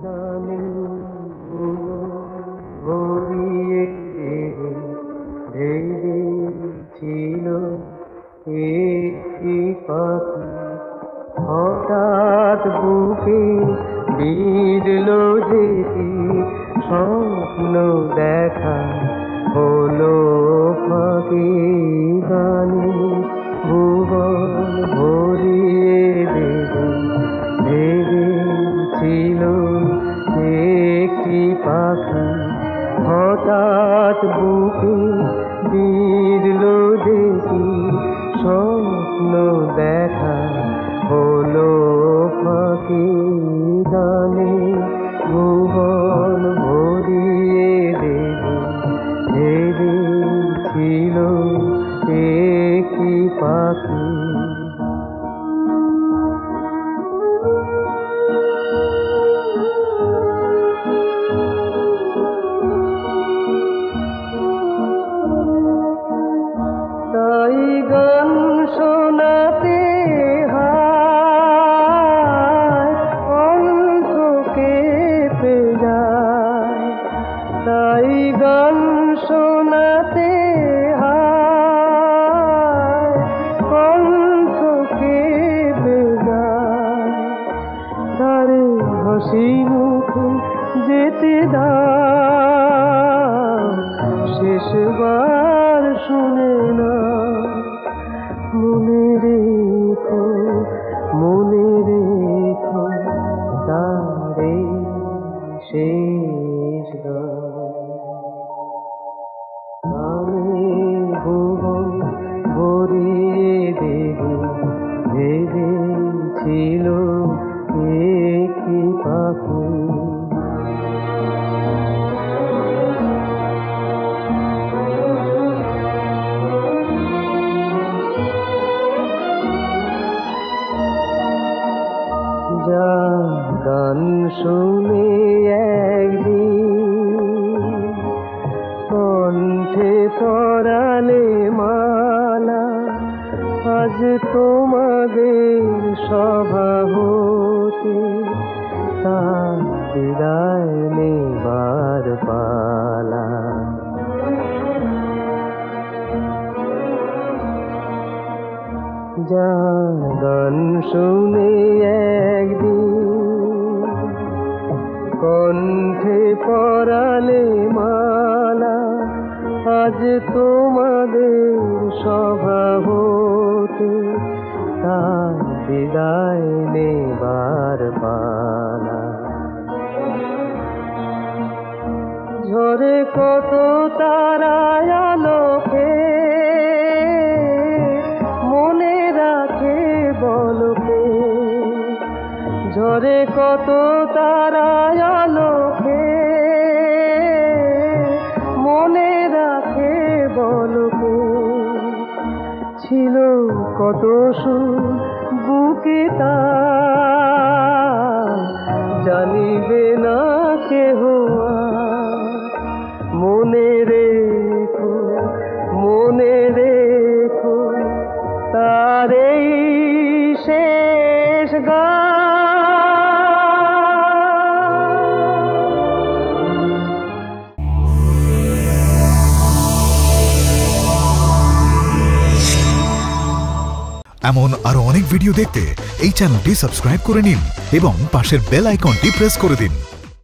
জানি গড়িয়ে ছিল একটি পাখি, হঠাৎ বুকে বিঁধল যেটি স্বপ্ন দেখা হলো ফাঁকি। গানে ভুবন ভরিয়ে ভেবেছিল একটি পাখি, হঠাৎ বুকে বিঁধল যেটি স্বপ্ন দেখা হলো ফাঁকি। গানে ভুবন ভরিয়ে ভেবেছিল একটি পাখি। তাই গান শোনাতে হায় কণ্ঠ কেঁপে যায়, তাই গান শোনাতে হায় কণ্ঠ কেঁপে যায়। তারে হাসি মুখে যেতে দাও, শেষবার শুনে না। মনে রেখো তারে শেষ গানে ভুবন ভরিয়ে ভেবেছিল একটি পাখি। যা গান শুনে একদিন কণ্ঠে পরালে মালা, আজ তোমাদের সভা হতে তার বিদায় নেবার পালা। যা গান শুনে একদিন কণ্ঠে পরালে মালা, আজ তোমাদের সভা হতে তার বিদায় নেবার পালা। ঝরে কত তারা আলোকে মনে রাখে বলকে, ঝরে কত তারা আলোকে মনে রাখে বলকে। ছিল কত সুর বুকে তার জানিবে না কেহ আর। মনে রেখো তার এই শেষ গান। এমন আরো অনেক ভিডিও দেখতে এই চ্যানেলটি সাবস্ক্রাইব করে নিন এবং পাশের বেল আইকনটি প্রেস করে দিন।